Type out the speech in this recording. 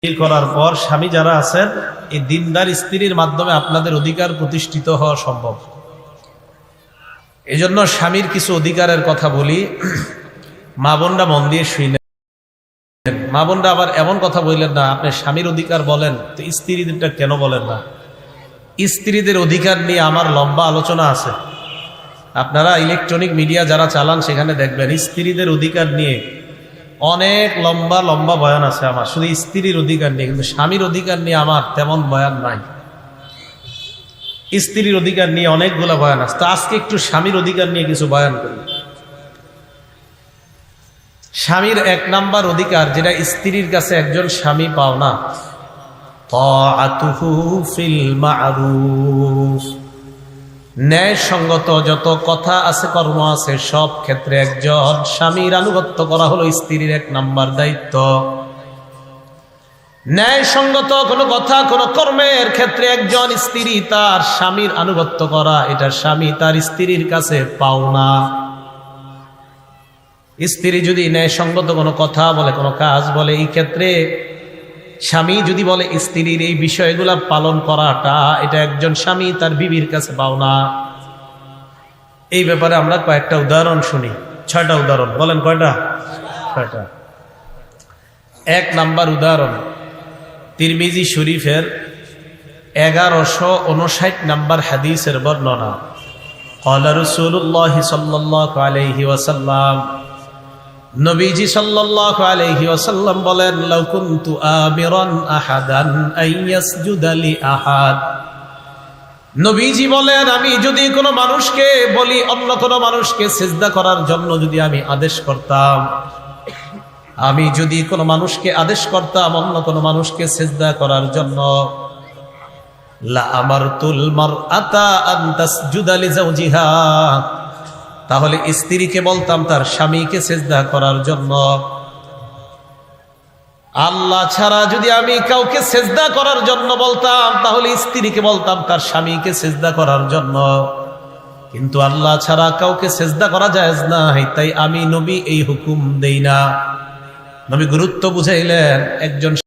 করার পর স্বামী যারা আছেন, এই দিনদার স্ত্রীর মাধ্যমে আপনাদের অধিকার প্রতিষ্ঠিত হওয়া সম্ভব। এজন্য স্বামীর কিছু অধিকারের কথা বলি, মা বোনরা মন দিয়ে শুনলেন। মা বোনরা আবার এমন কথা বললেন না, আপনি স্বামীর অধিকার বলেন তো স্ত্রীদেরটা কেন বলেন না? স্ত্রীদের অধিকার নিয়ে আমার লম্বা আলোচনা আছে। আপনারা ইলেকট্রনিক মিডিয়া যারা চালান সেখানে দেখবেন স্ত্রীদের অধিকার নিয়ে অনেক লম্বা লম্বা বয়ান আছে আমার, শুধু স্ত্রীর অধিকার নিয়ে। কিন্তু স্বামীর অধিকার নিয়ে আমার তেমন বয়ান নাই। স্ত্রীর অধিকার নিয়ে অনেকগুলো বয়ান আছে, তো আজকে একটু স্বামীর অধিকার নিয়ে কিছু বয়ান করি। স্বামীর এক নাম্বার অধিকার যেটা স্ত্রীর কাছে একজন স্বামী পাও না, তাআতুহু ফিল মা'রুফ। ন্যায়সঙ্গত যত কথা আছে, কর্ম আছে, সব ক্ষেত্রে একজন স্বামীর আনুগত্য করা হলো স্ত্রীর এক নাম্বার দায়িত্ব। ন্যায়সঙ্গত কোনো কথা, কোনো কর্মের ক্ষেত্রে একজন স্ত্রী তার স্বামীর আনুগত্য করা, এটা স্বামী তার স্ত্রীর কাছে পাওনা। স্ত্রী যদি ন্যায়সঙ্গত কোনো কথা বলে, কোনো কাজ বলে, এই ক্ষেত্রে স্বামী যদি বলে স্ত্রীর এই বিষয়গুলা পালন করাটা, এটা একজন স্বামী তার বিবির কাছে পাওনা। এই ব্যাপারে আমরা কয়েকটা উদাহরণ শুনি, 6টা উদাহরণ। বলেন কয়টা? 6টা। এক নাম্বার উদাহরণ তিরমিজি শরীফের 1159 নাম্বার হাদিসের বর্ণনা। ক্বালা রাসূলুল্লাহ সাল্লাল্লাহু আলাইহি ওয়াসাল্লাম, নবীজি সাল্লাল্লাহু আলাইহি ওয়াসাল্লাম বলেন, লাউ কুনতু আমিরান আহাদান আইয়াসজুদা লি আহাদ। নবীজি বলেন, আমি যদি কোনো মানুষকে বলি, অন্য কোনো মানুষকে সিজদা করার জন্য যদি আমি আদেশ করতাম, আমি যদি কোনো মানুষকে আদেশ করতাম অন্য কোনো মানুষকে সিজদা করার জন্য, লা আমারতুল মারআতা আন তাসজুদা লি যাওজিহা, তাহলে স্ত্রীকে বলতাম তার স্বামীকে সিজদা করার জন্য। আল্লাহ ছাড়া যদি আমি কাউকে সিজদা করার জন্য বলতাম, তাহলে স্ত্রীকে বলতাম তার স্বামীকে সিজদা করার জন্য। কিন্তু আল্লাহ ছাড়া কাউকে সিজদা করা জায়েজ না, তাই আমি নবী এই হুকুম দেই না। নবী গুরুত্ব বুঝাইলেন একজন